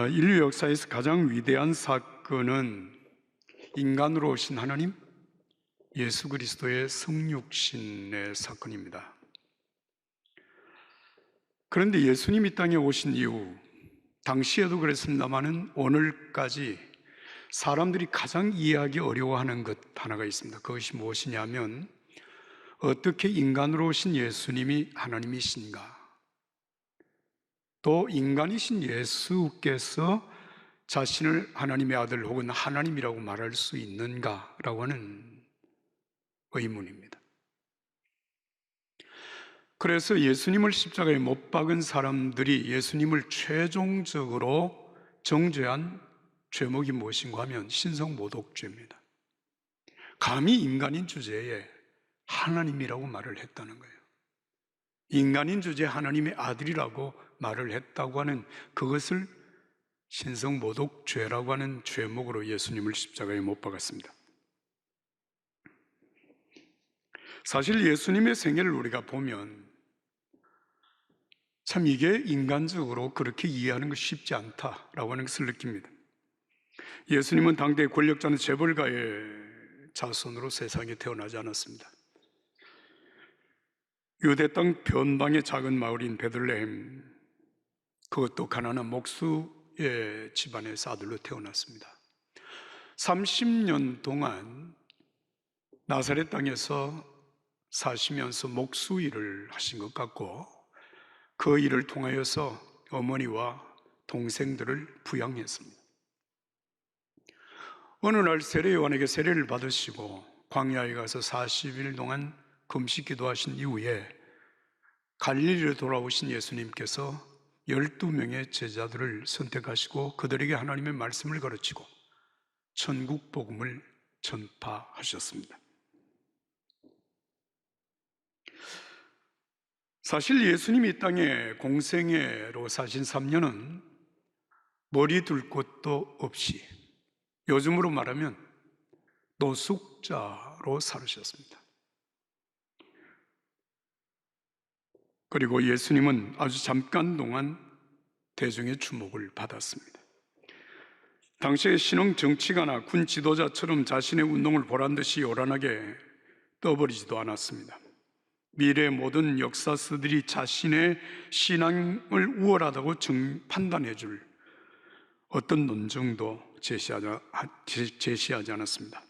인류 역사에서 가장 위대한 사건은 인간으로 오신 하나님, 예수 그리스도의 성육신의 사건입니다. 그런데 예수님이 땅에 오신 이후, 당시에도 그랬습니다마는 오늘까지 사람들이 가장 이해하기 어려워하는 것 하나가 있습니다. 그것이 무엇이냐면, 어떻게 인간으로 오신 예수님이 하나님이신가? 또 인간이신 예수께서 자신을 하나님의 아들 혹은 하나님이라고 말할 수 있는가라고 하는 의문입니다. 그래서 예수님을 십자가에 못 박은 사람들이 예수님을 최종적으로 정죄한 죄목이 무엇인가 하면 신성모독죄입니다. 감히 인간인 주제에 하나님이라고 말을 했다는 거예요. 인간인 주제에 하나님의 아들이라고 말을 했다고 하는 그것을 신성모독죄라고 하는 죄목으로 예수님을 십자가에 못 박았습니다. 사실 예수님의 생애를 우리가 보면 참 이게 인간적으로 그렇게 이해하는 것이 쉽지 않다라고 하는 것을 느낍니다. 예수님은 당대의 권력자는 재벌가의 자손으로 세상에 태어나지 않았습니다. 유대 땅 변방의 작은 마을인 베들레헴, 그것도 가난한 목수의 집안에서 아들로 태어났습니다. 30년 동안 나사렛 땅에서 사시면서 목수 일을 하신 것 같고, 그 일을 통하여서 어머니와 동생들을 부양했습니다. 어느 날 세례요한에게 세례를 받으시고 광야에 가서 40일 동안 금식 기도하신 이후에 갈릴리로 돌아오신 예수님께서 12명의 제자들을 선택하시고 그들에게 하나님의 말씀을 가르치고 천국 복음을 전파하셨습니다. 사실 예수님이 이 땅에 공생애로 사신 3년은 머리 둘 곳도 없이, 요즘으로 말하면 노숙자로 살으셨습니다. 그리고 예수님은 아주 잠깐 동안 대중의 주목을 받았습니다. 당시의 신흥 정치가나 군 지도자처럼 자신의 운동을 보란듯이 요란하게 떠버리지도 않았습니다. 미래의 모든 역사서들이 자신의 신앙을 우월하다고 판단해 줄 어떤 논증도 제시하지 않았습니다.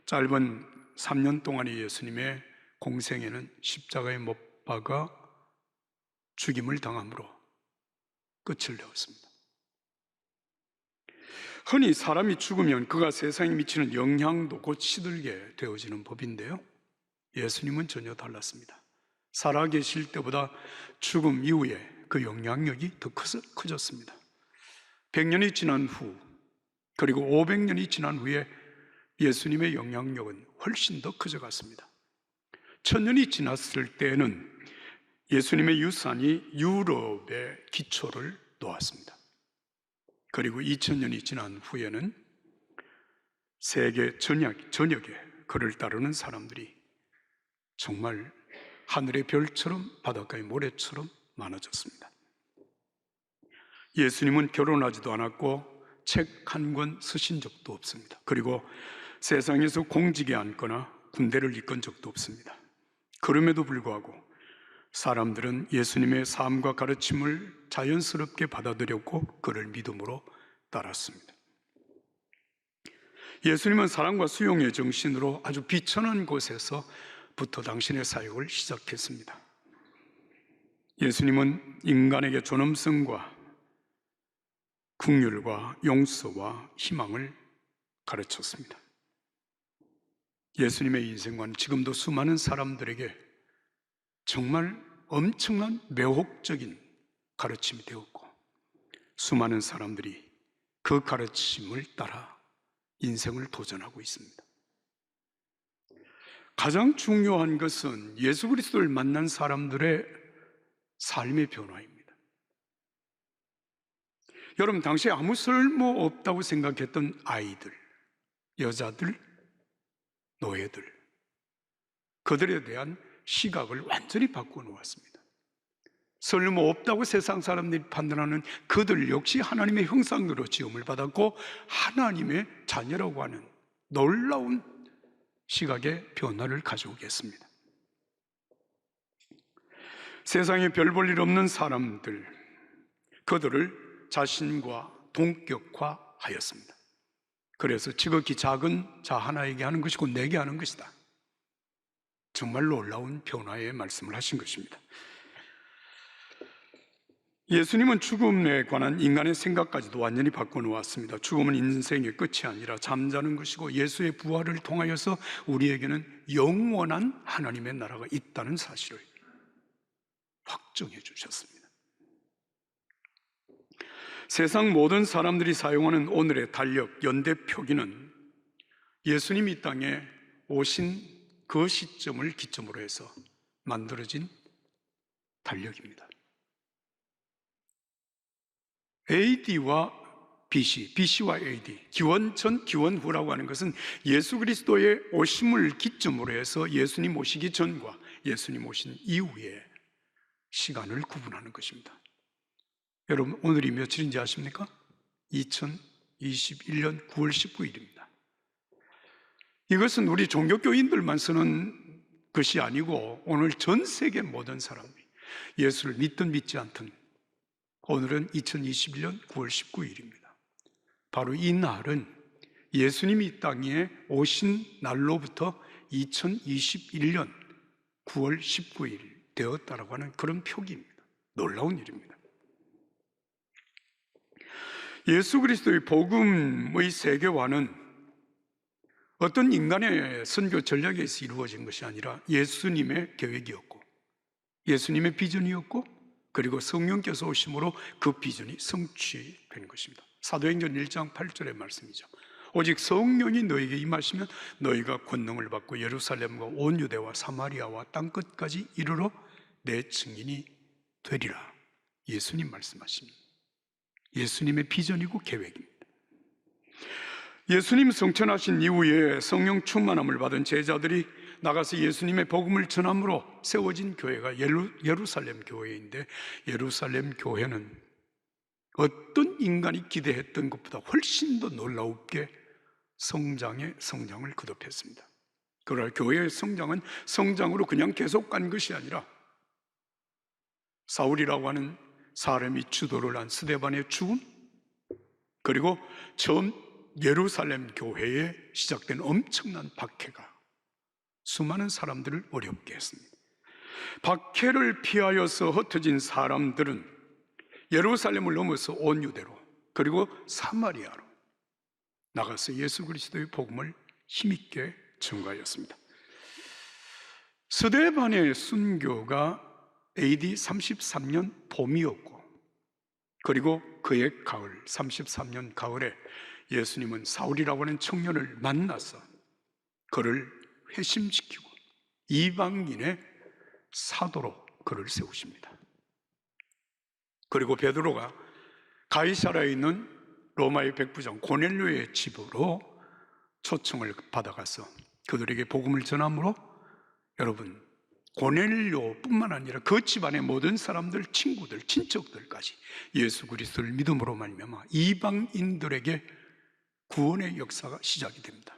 짧은 3년 동안의 예수님의 공생애는 십자가에 못 박아 죽임을 당함으로 끝을 내었습니다. 흔히 사람이 죽으면 그가 세상에 미치는 영향도 곧 시들게 되어지는 법인데요, 예수님은 전혀 달랐습니다. 살아계실 때보다 죽음 이후에 그 영향력이 더 커졌습니다. 100년이 지난 후, 그리고 500년이 지난 후에 예수님의 영향력은 훨씬 더 커져갔습니다. 1000년이 지났을 때에는 예수님의 유산이 유럽의 기초를 놓았습니다. 그리고 2000년이 지난 후에는 세계 전역에 그를 따르는 사람들이 정말 하늘의 별처럼 바닷가의 모래처럼 많아졌습니다. 예수님은 결혼하지도 않았고 책 한 권 쓰신 적도 없습니다. 그리고 세상에서 공직에 앉거나 군대를 이끈 적도 없습니다. 그럼에도 불구하고 사람들은 예수님의 삶과 가르침을 자연스럽게 받아들였고 그를 믿음으로 따랐습니다. 예수님은 사랑과 수용의 정신으로 아주 비천한 곳에서부터 당신의 사역을 시작했습니다. 예수님은 인간에게 존엄성과 긍휼과 용서와 희망을 가르쳤습니다. 예수님의 인생관은 지금도 수많은 사람들에게 정말 엄청난 매혹적인 가르침이 되었고, 수많은 사람들이 그 가르침을 따라 인생을 도전하고 있습니다. 가장 중요한 것은 예수 그리스도를 만난 사람들의 삶의 변화입니다. 여러분, 당시에 아무 쓸모 없다고 생각했던 아이들, 여자들, 노예들, 그들에 대한 시각을 완전히 바꾸어 놓았습니다. 쓸모없다고 세상 사람들이 판단하는 그들 역시 하나님의 형상으로 지음을 받았고 하나님의 자녀라고 하는 놀라운 시각의 변화를 가져오겠습니다. 세상에 별 볼 일 없는 사람들, 그들을 자신과 동격화하였습니다. 그래서 지극히 작은 자 하나에게 하는 것이고 내게 하는 것이다. 정말 놀라운 변화의 말씀을 하신 것입니다. 예수님은 죽음에 관한 인간의 생각까지도 완전히 바꿔놓았습니다. 죽음은 인생의 끝이 아니라 잠자는 것이고 예수의 부활을 통하여서 우리에게는 영원한 하나님의 나라가 있다는 사실을 확정해 주셨습니다. 세상 모든 사람들이 사용하는 오늘의 달력, 연대 표기는 예수님이 이 땅에 오신 그 시점을 기점으로 해서 만들어진 달력입니다. AD와 BC, BC와 AD, 기원 전, 기원 후라고 하는 것은 예수 그리스도의 오심을 기점으로 해서 예수님 오시기 전과 예수님 오신 이후의 시간을 구분하는 것입니다. 여러분, 오늘이 며칠인지 아십니까? 2021년 9월 19일입니다. 이것은 우리 종교교인들만 쓰는 것이 아니고 오늘 전 세계 모든 사람들이 예수를 믿든 믿지 않든 오늘은 2021년 9월 19일입니다. 바로 이 날은 예수님이 이 땅에 오신 날로부터 2021년 9월 19일 되었다라고 하는 그런 표기입니다. 놀라운 일입니다. 예수 그리스도의 복음의 세계화는 어떤 인간의 선교 전략에서 이루어진 것이 아니라 예수님의 계획이었고 예수님의 비전이었고 그리고 성령께서 오심으로 그 비전이 성취된 것입니다. 사도행전 1장 8절의 말씀이죠. 오직 성령이 너에게 임하시면 너희가 권능을 받고 예루살렘과 온 유대와 사마리아와 땅끝까지 이르러 내 증인이 되리라. 예수님 말씀하십니다. 예수님의 비전이고 계획입니다. 예수님 성천하신 이후에 성령 충만함을 받은 제자들이 나가서 예수님의 복음을 전함으로 세워진 교회가 예루살렘 교회인데 예루살렘 교회는 어떤 인간이 기대했던 것보다 훨씬 더 놀라웁게 성장을 거듭했습니다. 그러나 교회의 성장은 성장으로 그냥 계속 간 것이 아니라 사울이라고 하는 사람이 주도를 한 스데반의 죽음, 그리고 처음 예루살렘 교회에 시작된 엄청난 박해가 수많은 사람들을 어렵게 했습니다. 박해를 피하여서 흩어진 사람들은 예루살렘을 넘어서 온 유대로 그리고 사마리아로 나가서 예수 그리스도의 복음을 힘있게 전가하였습니다. 스데반의 순교가 AD 33년 봄이었고 그리고 그의 가을 33년 가을에 예수님은 사울이라고 하는 청년을 만나서 그를 회심시키고 이방인의 사도로 그를 세우십니다. 그리고 베드로가 가이사라에 있는 로마의 백부장 고넬료의 집으로 초청을 받아가서 그들에게 복음을 전함으로 여러분 고넬료뿐만 아니라 그 집안의 모든 사람들, 친구들, 친척들까지 예수 그리스도를 믿음으로 말미암아 이방인들에게 구원의 역사가 시작이 됩니다.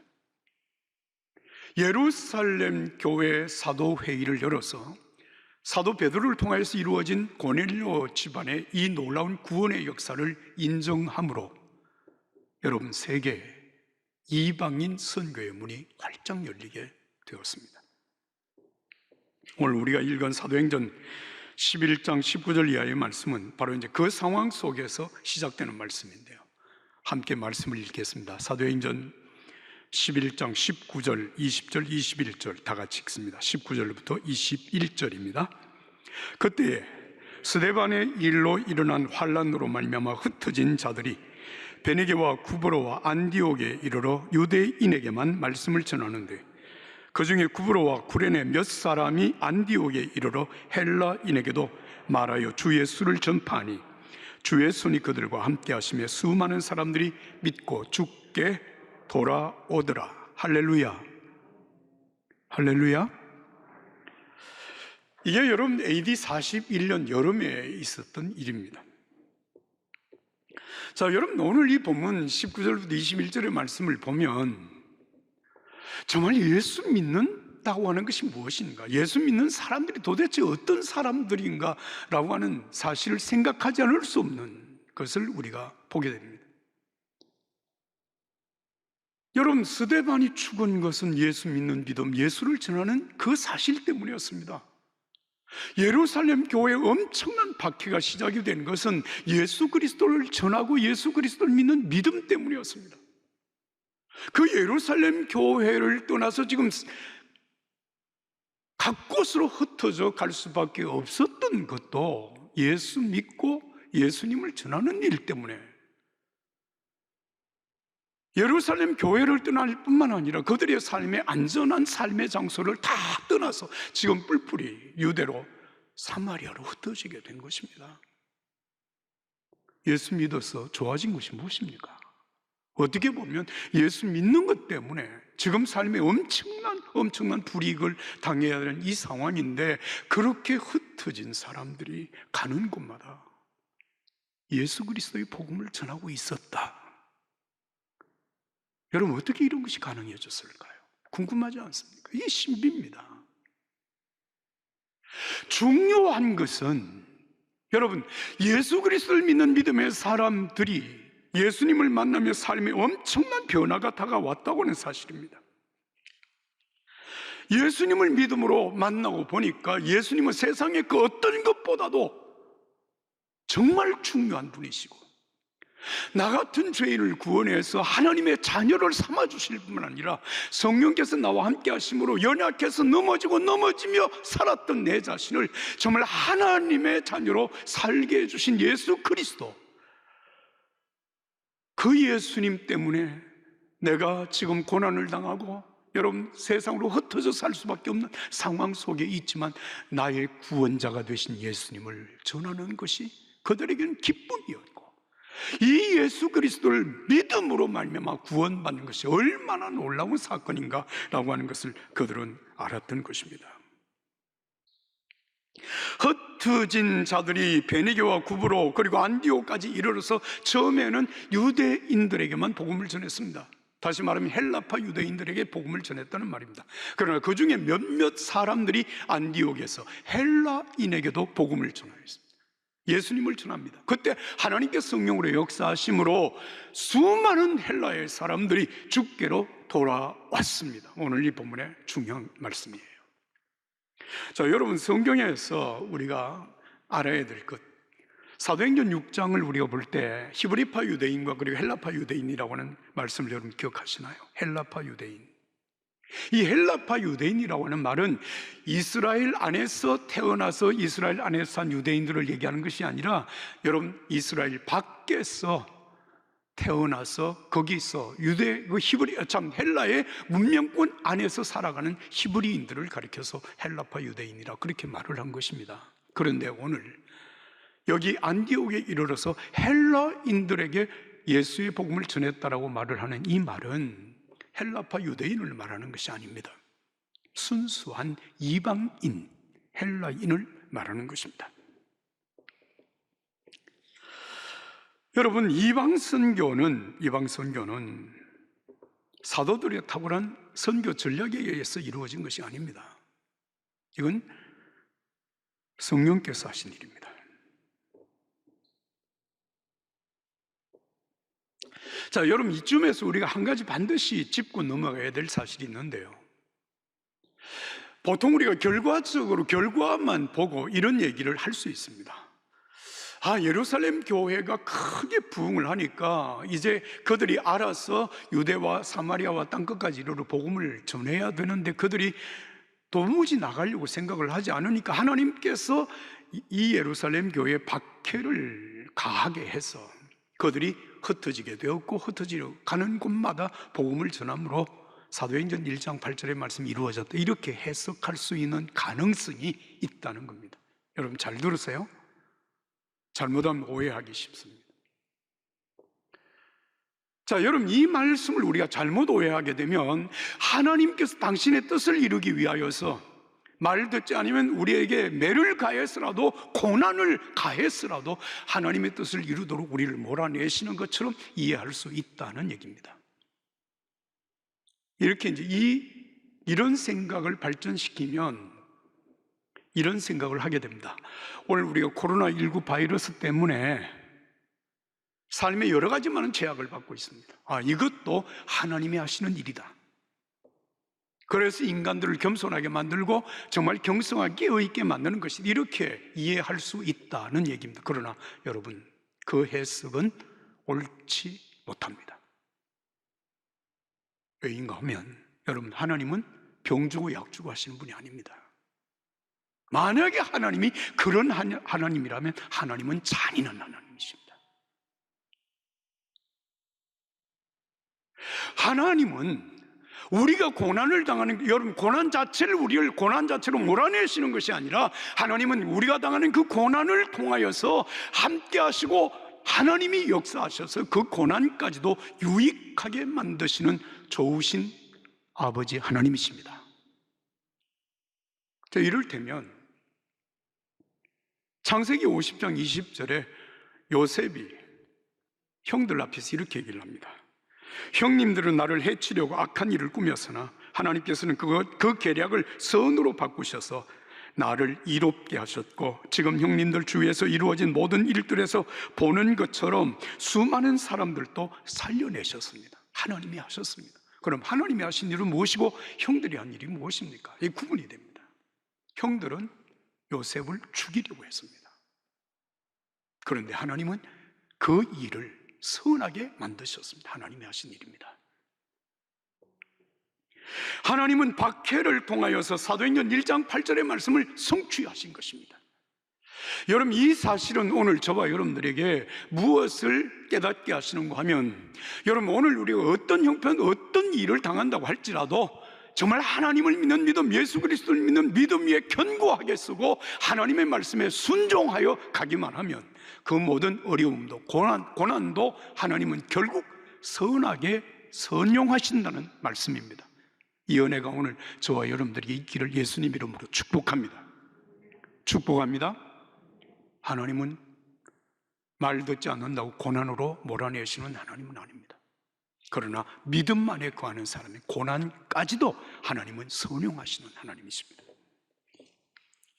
예루살렘 교회 사도회의를 열어서 사도 베드로를 통하여서 이루어진 고넬료 집안의 이 놀라운 구원의 역사를 인정함으로 여러분 세계 이방인 선교의 문이 활짝 열리게 되었습니다. 오늘 우리가 읽은 사도행전 11장 19절 이하의 말씀은 바로 이제 그 상황 속에서 시작되는 말씀인데요. 함께 말씀을 읽겠습니다. 사도행전 11장 19절, 20절, 21절 다 같이 읽습니다. 19절부터 21절입니다. 그때에 스데반의 일로 일어난 환란으로 말미암아 흩어진 자들이 베니게와 구브로와 안디옥에 이르러 유대인에게만 말씀을 전하는데 그 중에 구브로와 구레네 몇 사람이 안디옥에 이르러 헬라인에게도 말하여 주 예수를 전파하니 주의 손이 그들과 함께 하시며 수많은 사람들이 믿고 주께 돌아오더라. 할렐루야. 할렐루야. 이게 여러분 AD 41년 여름에 있었던 일입니다. 자, 여러분 오늘 이 본문 19절부터 21절의 말씀을 보면 정말 예수 믿는다고 하는 것이 무엇인가? 예수 믿는 사람들이 도대체 어떤 사람들인가? 라고 하는 사실을 생각하지 않을 수 없는 것을 우리가 보게 됩니다. 여러분, 스데반이 죽은 것은 예수 믿는 믿음, 예수를 전하는 그 사실 때문이었습니다. 예루살렘 교회에 엄청난 박해가 시작이 된 것은 예수 그리스도를 전하고 예수 그리스도를 믿는 믿음 때문이었습니다. 그 예루살렘 교회를 떠나서 지금 각 곳으로 흩어져 갈 수밖에 없었던 것도 예수 믿고 예수님을 전하는 일 때문에, 예루살렘 교회를 떠날 뿐만 아니라 그들의 삶의 안전한 삶의 장소를 다 떠나서 지금 뿔뿔이 유대로 사마리아로 흩어지게 된 것입니다. 예수 믿어서 좋아진 것이 무엇입니까? 어떻게 보면 예수 믿는 것 때문에 지금 삶에 엄청난 불이익을 당해야 되는 이 상황인데, 그렇게 흩어진 사람들이 가는 곳마다 예수 그리스도의 복음을 전하고 있었다. 여러분, 어떻게 이런 것이 가능해졌을까요? 궁금하지 않습니까? 이게 신비입니다. 중요한 것은 여러분, 예수 그리스도를 믿는 믿음의 사람들이 예수님을 만나며 삶에 엄청난 변화가 다가왔다고 하는 사실입니다. 예수님을 믿음으로 만나고 보니까 예수님은 세상의 그 어떤 것보다도 정말 중요한 분이시고, 나 같은 죄인을 구원해서 하나님의 자녀를 삼아주실 뿐만 아니라 성령께서 나와 함께 하심으로 연약해서 넘어지며 살았던 내 자신을 정말 하나님의 자녀로 살게 해주신 예수 그리스도, 그 예수님 때문에 내가 지금 고난을 당하고 여러분 세상으로 흩어져 살 수밖에 없는 상황 속에 있지만 나의 구원자가 되신 예수님을 전하는 것이 그들에게는 기쁨이었고, 이 예수 그리스도를 믿음으로 말미암아 구원받는 것이 얼마나 놀라운 사건인가라고 하는 것을 그들은 알았던 것입니다. 흩어진 자들이 베네게와 구브로 그리고 안디오까지 이르러서 처음에는 유대인들에게만 복음을 전했습니다. 다시 말하면 헬라파 유대인들에게 복음을 전했다는 말입니다. 그러나 그 중에 몇몇 사람들이 안디옥에서 헬라인에게도 복음을 전하였습니다. 예수님을 전합니다. 그때 하나님께서 성령으로 역사하심으로 수많은 헬라의 사람들이 주께로 돌아왔습니다. 오늘 이 본문의 중요한 말씀이에요. 자, 여러분, 성경에서 우리가 알아야 될 것, 사도행전 6장을 우리가 볼 때 히브리파 유대인과 그리고 헬라파 유대인이라고 하는 말씀을 여러분 기억하시나요? 헬라파 유대인. 이 헬라파 유대인이라고 하는 말은 이스라엘 안에서 태어나서 이스라엘 안에서 산 유대인들을 얘기하는 것이 아니라, 여러분, 이스라엘 밖에서 태어나서 거기서 헬라의 문명권 안에서 살아가는 히브리인들을 가리켜서 헬라파 유대인이라 그렇게 말을 한 것입니다. 그런데 오늘 여기 안디옥에 이르러서 헬라인들에게 예수의 복음을 전했다라고 말을 하는 이 말은 헬라파 유대인을 말하는 것이 아닙니다. 순수한 이방인, 헬라인을 말하는 것입니다. 여러분, 이방 선교는 사도들의 탁월한 선교 전략에 의해서 이루어진 것이 아닙니다. 이건 성령께서 하신 일입니다. 자, 여러분, 이쯤에서 우리가 한 가지 반드시 짚고 넘어가야 될 사실이 있는데요, 보통 우리가 결과만 보고 이런 얘기를 할 수 있습니다. 예루살렘 교회가 크게 부흥을 하니까 이제 그들이 알아서 유대와 사마리아와 땅끝까지 이르러 복음을 전해야 되는데 그들이 도무지 나가려고 생각을 하지 않으니까 하나님께서 이 예루살렘 교회에 박해를 가하게 해서 그들이 흩어지게 되었고, 흩어지려 가는 곳마다 복음을 전함으로 사도행전 1장 8절의 말씀이 이루어졌다, 이렇게 해석할 수 있는 가능성이 있다는 겁니다. 여러분 잘 들으세요. 잘못하면 오해하기 쉽습니다. 자, 여러분, 이 말씀을 우리가 잘못 오해하게 되면 하나님께서 당신의 뜻을 이루기 위하여서 말 듣지 않으면 우리에게 매를 가해서라도, 고난을 가해서라도 하나님의 뜻을 이루도록 우리를 몰아내시는 것처럼 이해할 수 있다는 얘기입니다. 이렇게 이제 이런 생각을 발전시키면 이런 생각을 하게 됩니다. 오늘 우리가 코로나19 바이러스 때문에 삶에 여러 가지 많은 제약을 받고 있습니다. 이것도 하나님이 하시는 일이다. 그래서 인간들을 겸손하게 만들고 정말 경성하게 깨어있게 만드는 것이, 이렇게 이해할 수 있다는 얘기입니다. 그러나 여러분, 그 해석은 옳지 못합니다. 왜인가 하면, 여러분, 하나님은 병 주고 약 주고 하시는 분이 아닙니다. 만약에 하나님이 그런 하나님이라면 하나님은 잔인한 하나님이십니다. 하나님은 우리가 고난을 당하는, 여러분, 고난 자체를, 우리를 고난 자체로 몰아내시는 것이 아니라, 하나님은 우리가 당하는 그 고난을 통하여서 함께 하시고 하나님이 역사하셔서 그 고난까지도 유익하게 만드시는 좋으신 아버지 하나님이십니다. 자, 이를테면 창세기 50장 20절에 요셉이 형들 앞에서 이렇게 얘기를 합니다. 형님들은 나를 해치려고 악한 일을 꾸몄으나 하나님께서는 그 계략을 선으로 바꾸셔서 나를 이롭게 하셨고, 지금 형님들 주위에서 이루어진 모든 일들에서 보는 것처럼 수많은 사람들도 살려내셨습니다. 하나님이 하셨습니다. 그럼 하나님이 하신 일은 무엇이고 형들이 한 일이 무엇입니까? 이 구분이 됩니다. 형들은 요셉을 죽이려고 했습니다. 그런데 하나님은 그 일을 선하게 만드셨습니다. 하나님이 하신 일입니다. 하나님은 박해를 통하여서 사도행전 1장 8절의 말씀을 성취하신 것입니다. 여러분, 이 사실은 오늘 저와 여러분들에게 무엇을 깨닫게 하시는가 하면, 여러분, 오늘 우리가 어떤 형편, 어떤 일을 당한다고 할지라도 정말 하나님을 믿는 믿음, 예수 그리스도를 믿는 믿음 위에 견고하게 쓰고 하나님의 말씀에 순종하여 가기만 하면 그 모든 어려움도, 고난도 하나님은 결국 선하게 선용하신다는 말씀입니다. 이 은혜가 오늘 저와 여러분들에게 있기를 예수님 이름으로 축복합니다. 축복합니다. 하나님은 말 듣지 않는다고 고난으로 몰아내시는 하나님은 아닙니다. 그러나 믿음만에 거하는 사람의 고난까지도 하나님은 선용하시는 하나님이십니다.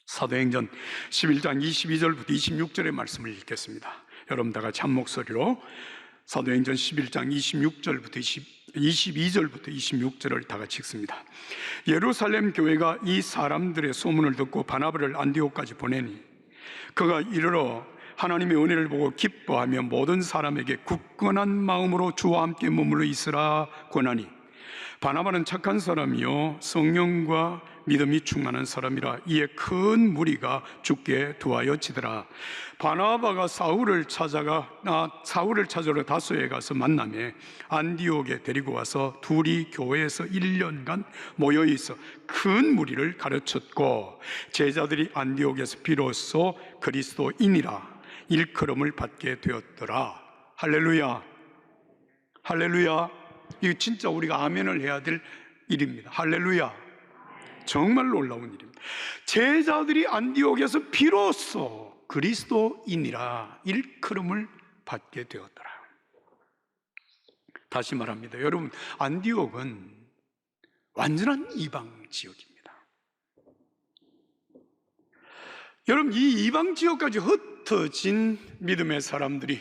사도행전 11장 22절부터 26절의 말씀을 읽겠습니다. 여러분 다 같이 한 목소리로 사도행전 11장 22절부터 26절을 다 같이 읽습니다. 예루살렘 교회가 이 사람들의 소문을 듣고 바나바를 안디옥까지 보내니 그가 이르러 하나님의 은혜를 보고 기뻐하며 모든 사람에게 굳건한 마음으로 주와 함께 머물러 있으라 권하니, 바나바는 착한 사람이요 성령과 믿음이 충만한 사람이라 이에 큰 무리가 죽게 두하여지더라. 바나바가 사울을 찾으러 다소에 가서 만나매 안디옥에 데리고 와서 둘이 교회에서 1년간 모여 있어 큰 무리를 가르쳤고, 제자들이 안디옥에서 비로소 그리스도인이라 일컬음을 받게 되었더라. 할렐루야, 할렐루야. 이거 진짜 우리가 아멘을 해야 될 일입니다. 할렐루야. 정말 놀라운 일입니다. 제자들이 안디옥에서 비로소 그리스도인이라 일컬음을 받게 되었더라. 다시 말합니다. 여러분, 안디옥은 완전한 이방 지역입니다. 여러분, 이 이방 지역까지 흩어진 믿음의 사람들이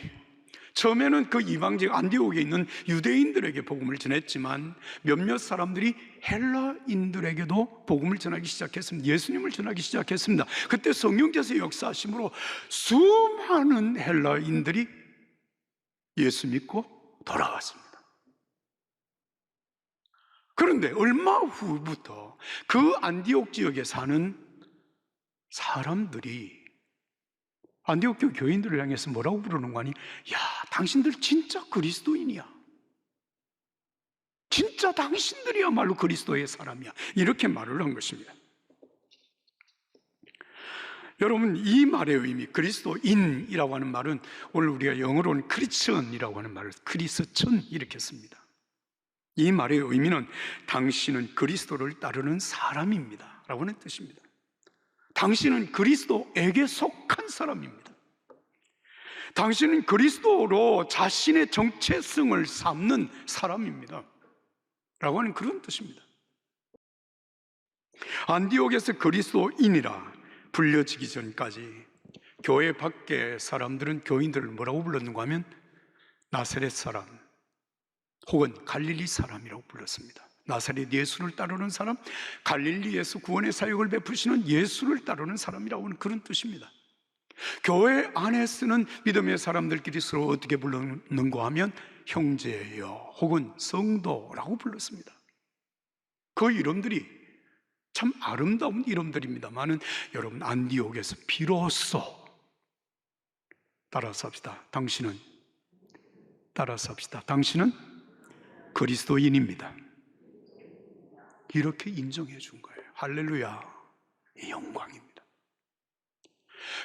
처음에는 그 이방 지역 안디옥에 있는 유대인들에게 복음을 전했지만 몇몇 사람들이 헬라인들에게도 복음을 전하기 시작했습니다. 예수님을 전하기 시작했습니다. 그때 성령께서 역사하심으로 수많은 헬라인들이 예수 믿고 돌아왔습니다. 그런데 얼마 후부터 그 안디옥 지역에 사는 사람들이 안디옥 교회 교인들을 향해서 뭐라고 부르는 거 아니? 야, 당신들 진짜 그리스도인이야. 진짜 당신들이야말로 그리스도의 사람이야. 이렇게 말을 한 것입니다. 여러분, 이 말의 의미, 그리스도인이라고 하는 말은 오늘 우리가 영어로는 크리스천이라고 하는 말을 크리스천 이렇게 씁니다. 이 말의 의미는 당신은 그리스도를 따르는 사람입니다 라고 하는 뜻입니다. 당신은 그리스도에게 속한 사람입니다. 당신은 그리스도로 자신의 정체성을 삼는 사람입니다 라고 하는 그런 뜻입니다. 안디옥에서 그리스도인이라 불려지기 전까지 교회 밖의 사람들은 교인들을 뭐라고 불렀는가 하면 나사렛 사람 혹은 갈릴리 사람이라고 불렀습니다. 나사렛 예수를 따르는 사람, 갈릴리에서 구원의 사역을 베푸시는 예수를 따르는 사람이라고 하는 그런 뜻입니다. 교회 안에서는 믿음의 사람들끼리 서로 어떻게 불렀는가 하면 형제여 혹은 성도라고 불렀습니다. 그 이름들이 참 아름다운 이름들입니다만은 여러분, 안디옥에서 비로소 따라서 합시다. 당신은 그리스도인입니다. 이렇게 인정해 준 거예요. 할렐루야, 영광입니다.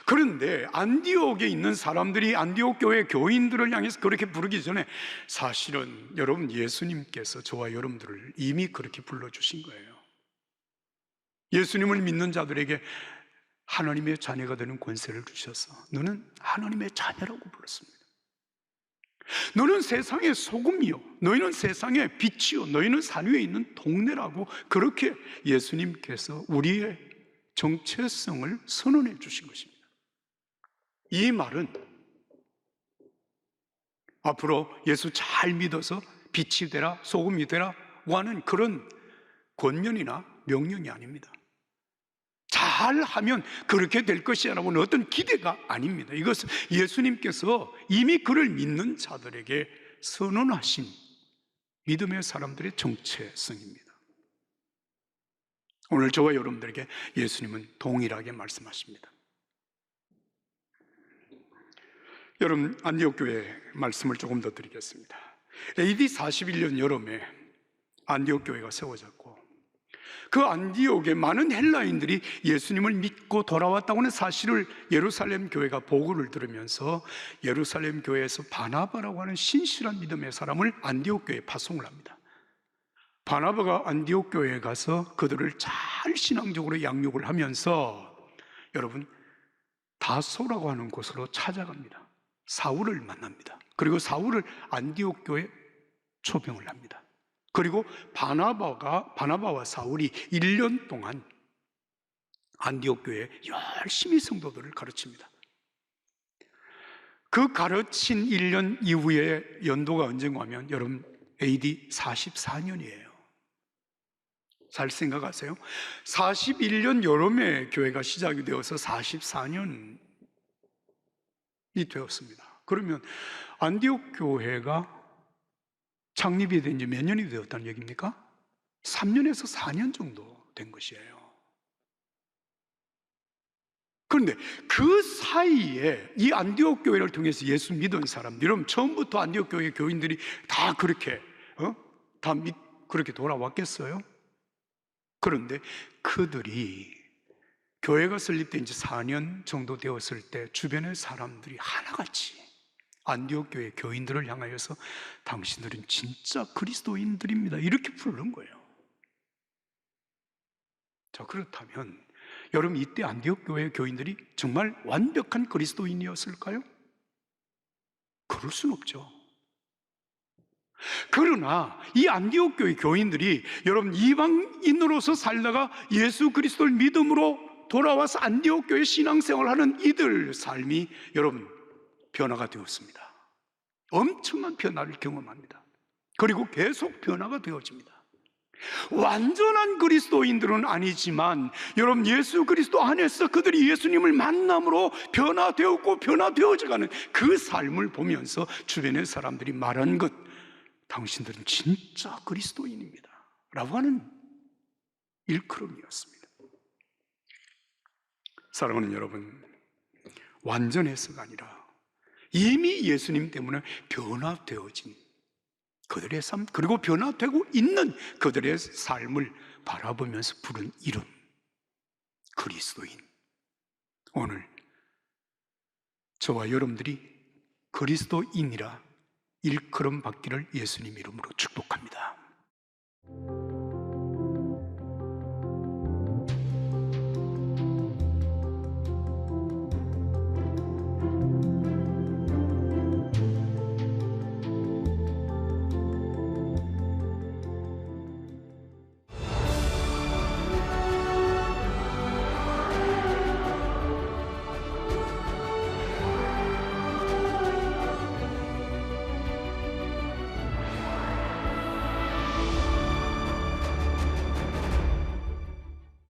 그런데 안디옥에 있는 사람들이 안디옥 교회 교인들을 향해서 그렇게 부르기 전에 사실은 여러분, 예수님께서 저와 여러분들을 이미 그렇게 불러주신 거예요. 예수님을 믿는 자들에게 하나님의 자녀가 되는 권세를 주셔서 너는 하나님의 자녀라고 불렀습니다. 너는 세상의 소금이요, 너희는 세상의 빛이요, 너희는 산 위에 있는 동네라고 그렇게 예수님께서 우리의 정체성을 선언해 주신 것입니다. 이 말은 앞으로 예수 잘 믿어서 빛이 되라, 소금이 되라고 하는 그런 권면이나 명령이 아닙니다. 잘하면 그렇게 될 것이라고는 어떤 기대가 아닙니다. 이것은 예수님께서 이미 그를 믿는 자들에게 선언하신 믿음의 사람들의 정체성입니다. 오늘 저와 여러분들에게 예수님은 동일하게 말씀하십니다. 여러분, 안디옥 교회 말씀을 조금 더 드리겠습니다. AD 41년 여름에 안디옥 교회가 세워졌고 그 안디옥에 많은 헬라인들이 예수님을 믿고 돌아왔다고 하는 사실을 예루살렘 교회가 보고를 들으면서 예루살렘 교회에서 바나바라고 하는 신실한 믿음의 사람을 안디옥 교회에 파송을 합니다. 바나바가 안디옥 교회에 가서 그들을 잘 신앙적으로 양육을 하면서 여러분, 다소라고 하는 곳으로 찾아갑니다. 사울을 만납니다. 그리고 사울을 안디옥 교회에 초병을 합니다. 그리고 바나바와 사울이 1년 동안 안디옥 교회에 열심히 성도들을 가르칩니다. 그 가르친 1년 이후에 연도가 언젠가 하면 여러분, AD 44년이에요. 잘 생각하세요. 41년 여름에 교회가 시작이 되어서 44년이 되었습니다. 그러면 안디옥 교회가 창립이 된 지 몇 년이 되었다는 얘기입니까? 3년에서 4년 정도 된 것이에요. 그런데 그 사이에 이 안디옥 교회를 통해서 예수 믿은 사람들, 여러분 처음부터 안디옥 교회 교인들이 다 그렇게 그렇게 돌아왔겠어요? 그런데 그들이 교회가 설립된 지 4년 정도 되었을 때 주변의 사람들이 하나같이 안디옥 교회 교인들을 향하여서 당신들은 진짜 그리스도인들입니다, 이렇게 부르는 거예요. 자, 그렇다면 여러분, 이때 안디옥 교회 교인들이 정말 완벽한 그리스도인이었을까요? 그럴 수는 없죠. 그러나 이 안디옥 교회 교인들이 여러분 이방인으로서 살다가 예수 그리스도를 믿음으로 돌아와서 안디옥 교회 신앙생활을 하는 이들 삶이 여러분 변화가 되었습니다. 엄청난 변화를 경험합니다. 그리고 계속 변화가 되어집니다. 완전한 그리스도인들은 아니지만 여러분, 예수 그리스도 안에서 그들이 예수님을 만남으로 변화되었고 변화되어져가는 그 삶을 보면서 주변의 사람들이 말한 것, 당신들은 진짜 그리스도인입니다 라고 하는 일컬음이었습니다. 사랑하는 여러분, 완전해서가 아니라 이미 예수님 때문에 변화되어진 그들의 삶, 그리고 변화되고 있는 그들의 삶을 바라보면서 부른 이름, 그리스도인. 오늘 저와 여러분들이 그리스도인이라 일컬음 받기를 예수님 이름으로 축복합니다.